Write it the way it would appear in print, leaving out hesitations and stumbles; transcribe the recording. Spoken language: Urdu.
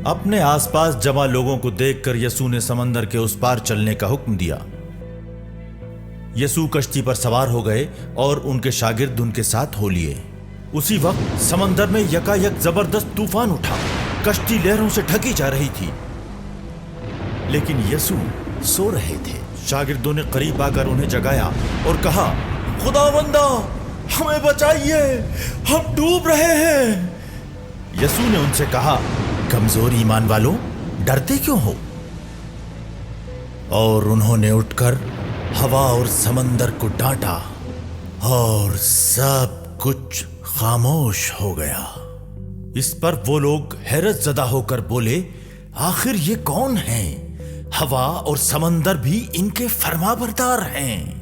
اپنے آس پاس جمع لوگوں کو دیکھ کر یسوع نے سمندر کے اس پار چلنے کا حکم دیا۔ یسوع کشتی پر سوار ہو گئے اور ان کے شاگرد ان کے ساتھ ہو لیے۔ اسی وقت سمندر میں یکا یک زبردست طوفان اٹھا، کشتی لہروں سے ڈھکی جا رہی تھی، لیکن یسوع سو رہے تھے۔ شاگردوں نے قریب آ کر انہیں جگایا اور کہا، خداوندا ہمیں بچائیے، ہم ڈوب رہے ہیں۔ یسوع نے ان سے کہا، کمزور ایمان والو، ڈرتے کیوں ہو؟ اور انہوں نے اٹھ کر ہوا اور سمندر کو ڈانٹا اور سب کچھ خاموش ہو گیا۔ اس پر وہ لوگ حیرت زدہ ہو کر بولے، آخر یہ کون ہیں؟ ہوا اور سمندر بھی ان کے فرما بردار ہیں۔